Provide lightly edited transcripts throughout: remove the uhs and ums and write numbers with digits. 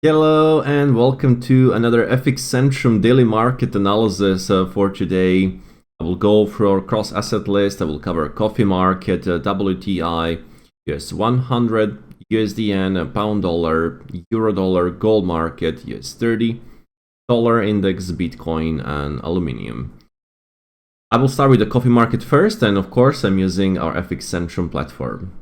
Hello and welcome to another FX Centrum daily market analysis for today. I will go through our cross asset list. I will cover coffee market, WTI, US100, USD, pound dollar, euro dollar, gold market, US30, dollar index, Bitcoin, and aluminium. I will start with the coffee market first, and of course I'm using our FX Centrum platform.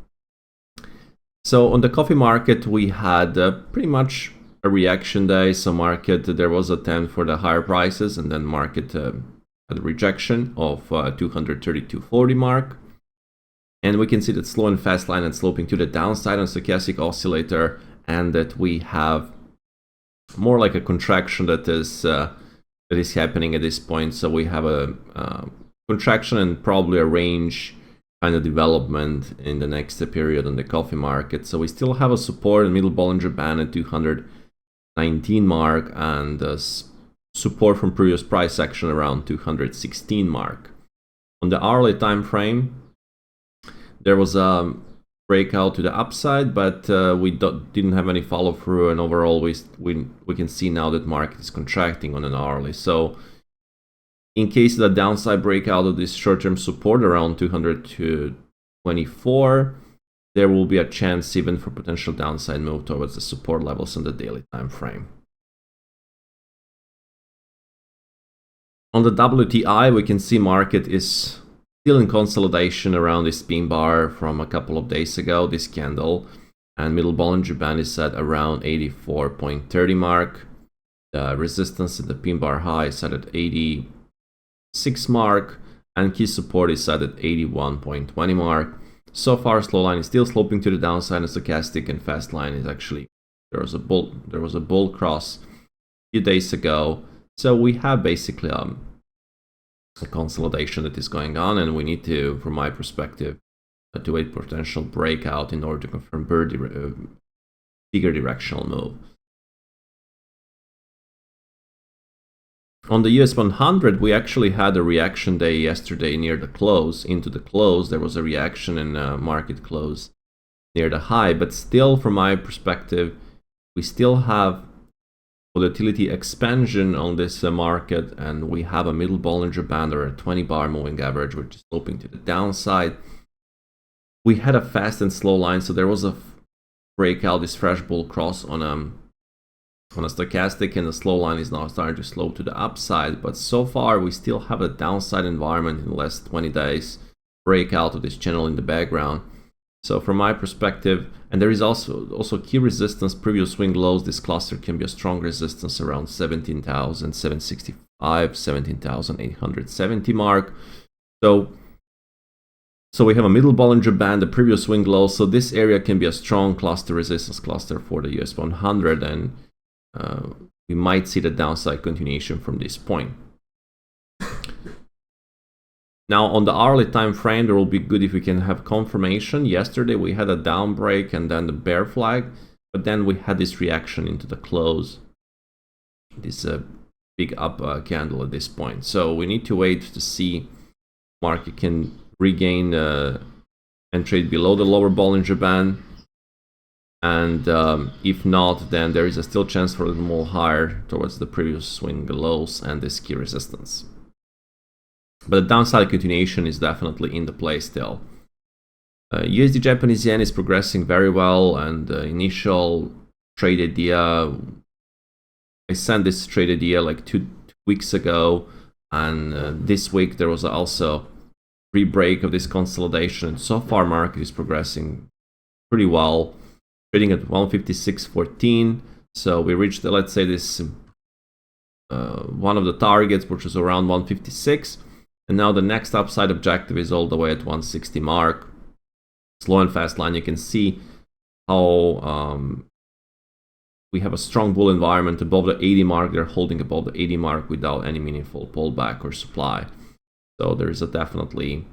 So on the coffee market we had pretty much a reaction day. So market, there was a attempt for the higher prices, and then market had a rejection of 232.40 mark, and we can see that slow and fast line and sloping to the downside on stochastic oscillator, and that we have more like a contraction that is happening at this point. So we have a contraction and probably a range kind of development in the next period on the coffee market. So we still have a support in middle Bollinger Band at 219 mark, and support from previous price action around 216 mark. On the hourly time frame, there was a breakout to the upside, but we didn't have any follow through, and overall we can see now that market is contracting on an hourly. So in case of the downside breakout of this short-term support around 224, there will be a chance even for potential downside move towards the support levels on the daily time frame. On the WTI, we can see market is still in consolidation around this pin bar from a couple of days ago, this candle, and middle Bollinger Band is at around 84.30 mark. The resistance at the pin bar high is set at 86 mark, and key support is set at 81.20 mark. So far, slow line is still sloping to the downside, and stochastic and fast line is actually, there was a bull cross a few days ago. So we have basically a consolidation that is going on, and we need to, from my perspective, to wait potential breakout in order to confirm bigger directional move. On the US100, we actually had a reaction day yesterday near the close. Into the close, there was a reaction in market close near the high, but still, from my perspective, we still have volatility expansion on this market, and we have a middle Bollinger Band or a 20-bar moving average, which is sloping to the downside. We had a fast and slow line, so there was a breakout, this fresh bull cross on a stochastic, and the slow line is now starting to slope to the upside. But so far we still have a downside environment in the last 20 days, breakout of this channel in the background. So from my perspective, and there is also key resistance, previous swing lows, this cluster can be a strong resistance around 17,765, 17,870 mark. So we have a middle Bollinger Band, the previous swing low, so this area can be a strong cluster, resistance cluster for the US100, and we might see the downside continuation from this point. Now on the hourly time frame, there will be good if we can have confirmation. Yesterday we had a down break and then the bear flag, but then we had this reaction into the close, this big up candle at this point. So we need to wait to see market can regain and trade below the lower Bollinger Band. And if not, then there is a still chance for a little more higher towards the previous swing lows and this key resistance. But the downside continuation is definitely in the play still. USD Japanese yen is progressing very well, and initial trade idea, I sent this trade idea like 2 weeks ago, and this week there was also re-break of this consolidation. So far market is progressing pretty well, trading at 156.14. So we reached the, let's say this one of the targets, which is around 156, and now the next upside objective is all the way at 160 mark. Slow and fast line, you can see how we have a strong bull environment above the 80 mark. They're holding above the 80 mark without any meaningful pullback or supply. So there is a definitely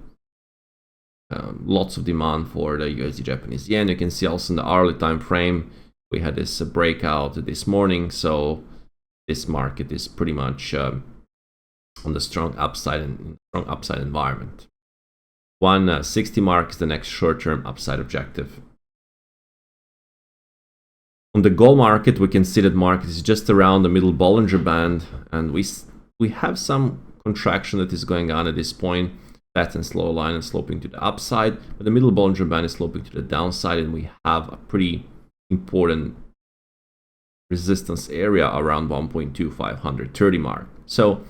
lots of demand for the USD Japanese yen. You can see also in the hourly time frame, we had this breakout this morning. So this market is pretty much on the strong upside environment. 160 mark is the next short-term upside objective. On the gold market, we can see that market is just around the middle Bollinger Band, and we have some contraction that is going on at this point. Fast and slow line and sloping to the upside, but the middle Bollinger Band is sloping to the downside, and we have a pretty important resistance area around 1.2530 mark. So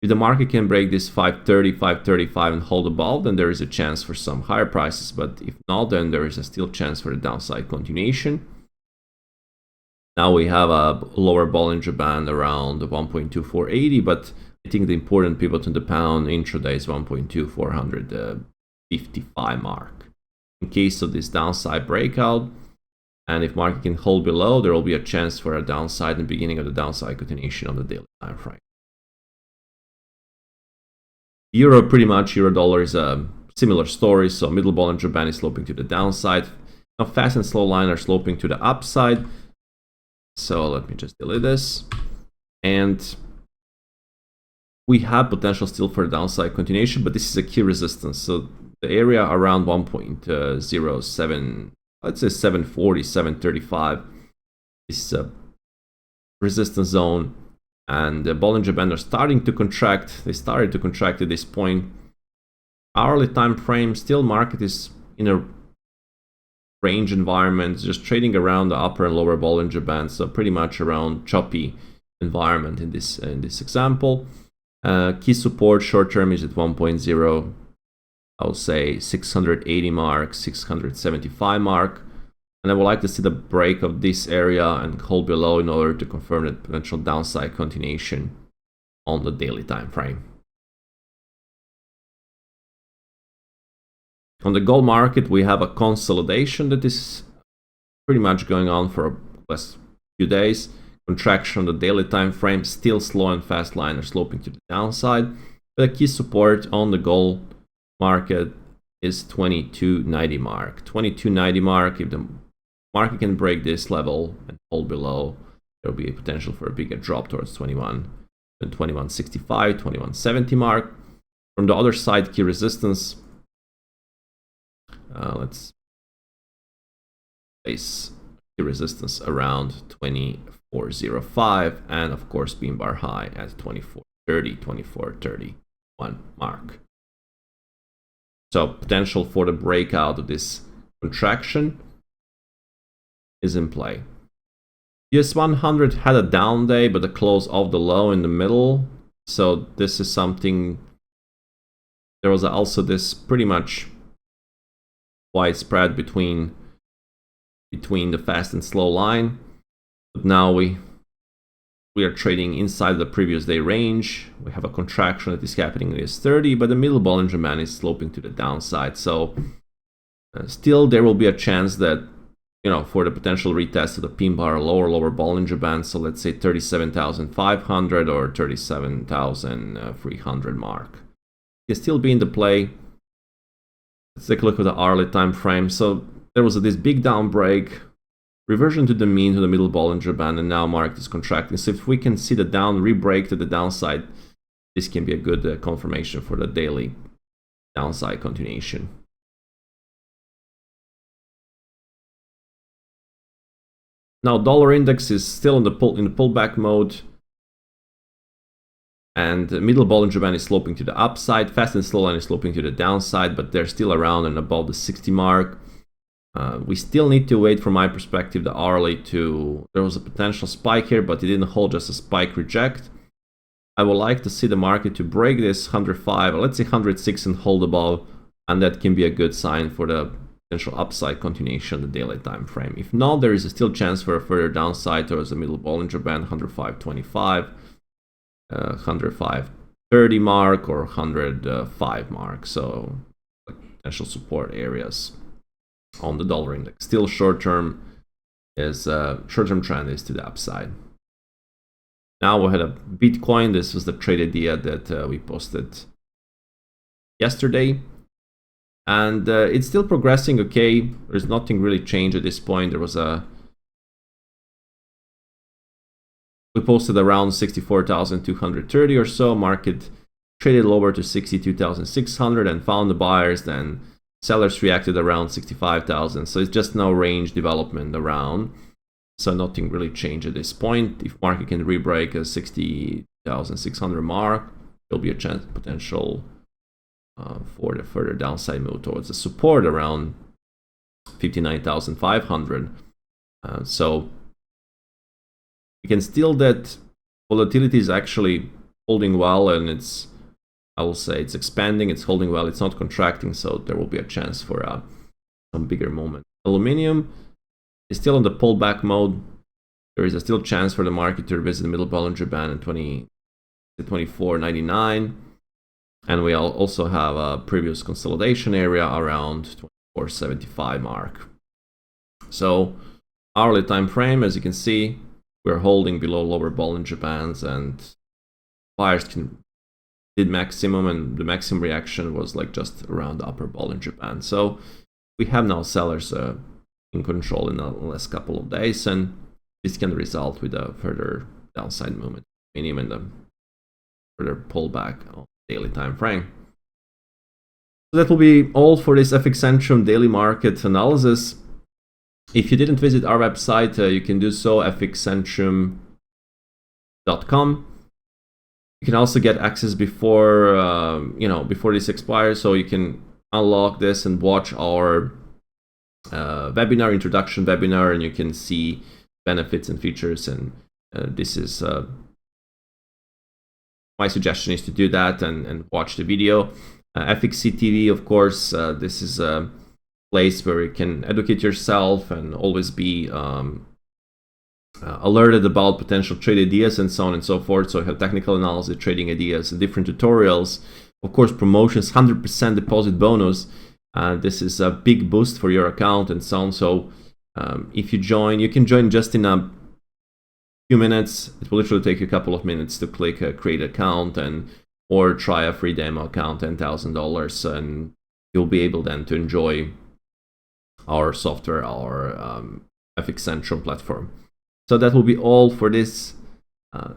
if the market can break this 530, 535 and hold above, then there is a chance for some higher prices, but if not, then there is a still chance for the downside continuation. Now we have a lower Bollinger Band around 1.2480, but I think the important pivot on the pound intraday is 1.2455 mark. In case of this downside breakout, and if market can hold below, there will be a chance for a downside and beginning of the downside continuation on the daily time frame. Euro, pretty much, euro dollar is a similar story. So middle Bollinger Band is sloping to the downside. Now fast and slow line are sloping to the upside. So let me just delete this. And we have potential still for a downside continuation, but this is a key resistance. So the area around 1.07, let's say 740, 735 is a resistance zone. And the Bollinger Band are starting to contract. They started to contract at this point. Hourly time frame, still market is in a range environment, just trading around the upper and lower Bollinger Band, so pretty much around choppy environment in this example. Key support short term is at 1.0, I would say 680 mark, 675 mark. And I would like to see the break of this area and hold below in order to confirm the potential downside continuation on the daily time frame. On the gold market, we have a consolidation that is pretty much going on for the last few days. Contraction on the daily time frame, still slow and fast line are sloping to the downside. But the key support on the gold market is 2290 mark. 2290 mark, if the market can break this level and hold below, there will be a potential for a bigger drop towards 2165, 2170 mark. From the other side, key resistance, let's place key resistance around 2405, and of course beam bar high at 2430, 2431 mark. So potential for the breakout of this contraction is in play. US100 had a down day, but the close of the low in the middle. So this is something. There was also this pretty much widespread between the fast and slow line. But now we are trading inside the previous day range. We have a contraction that is happening in this 30, but the middle Bollinger Band is sloping to the downside. So still there will be a chance that, you know, for the potential retest of the pin bar lower Bollinger Band, so let's say 37,500 or 37,300 mark, can still be in the play. Let's take a look at the hourly time frame. So there was this big down break, reversion to the mean to the middle Bollinger Band, and now market is contracting. So if we can see the down re-break to the downside, this can be a good confirmation for the daily downside continuation. Now dollar index is still in the pullback mode, and the middle Bollinger Band is sloping to the upside. Fast and slow line is sloping to the downside, but they're still around and above the 60 mark. We still need to wait, from my perspective, the hourly to. There was a potential spike here, but it didn't hold, just a spike reject. I would like to see the market to break this 105, or let's say 106, and hold above, and that can be a good sign for the potential upside continuation on the daily time frame. If not, there is a still chance for a further downside towards the middle Bollinger Band, 105.25, 105.30 mark, or 105 mark. So potential support areas on the dollar index. Still short-term trend is to the upside. Now we had a Bitcoin. This was the trade idea that we posted yesterday, and it's still progressing okay. There's nothing really changed at this point. We posted around 64,230 or so. Market traded lower to 62,600 and found the buyers. Then sellers reacted around 65,000. So it's just no range development around. So nothing really changed at this point. If market can re-break a 60,600 mark, there'll be a chance potential for the further downside move towards the support around 59,500. So you can still that volatility is actually holding well, and it's, I will say, it's expanding, it's holding well, it's not contracting, so there will be a chance for some bigger moment. Aluminium is still in the pullback mode. There is a still chance for the market to revisit the middle Bollinger Band in 24.99, and we also have a previous consolidation area around 24.75 mark. So hourly time frame, as you can see, we're holding below lower Bollinger Bands, and buyers did maximum, and the maximum reaction was like just around the upper Bollinger Band. So we have now sellers in control in the last couple of days, and this can result with a further downside movement, meaning in the further pullback on daily time frame. So that will be all for this FX Centrum daily market analysis. If you didn't visit our website, you can do so, fxcentrum.com. You can also get access before before this expires, so you can unlock this and watch our webinar, introduction webinar, and you can see benefits and features. And this is my suggestion is to do that and watch the video. FXC TV, of course, this is a place where you can educate yourself and always be alerted about potential trade ideas and so on and so forth. So you have technical analysis, trading ideas, and different tutorials. Of course, promotions, 100% deposit bonus. This is a big boost for your account and so on. So if you join, you can join just in a few minutes. It will literally take you a couple of minutes to click create account or try a free demo account, $10,000, and you'll be able then to enjoy our software, our FX Centrum platform. So that will be all for this FX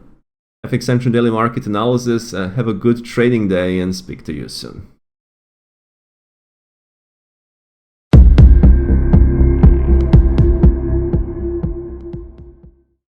Centrum daily market analysis. Have a good trading day and speak to you soon.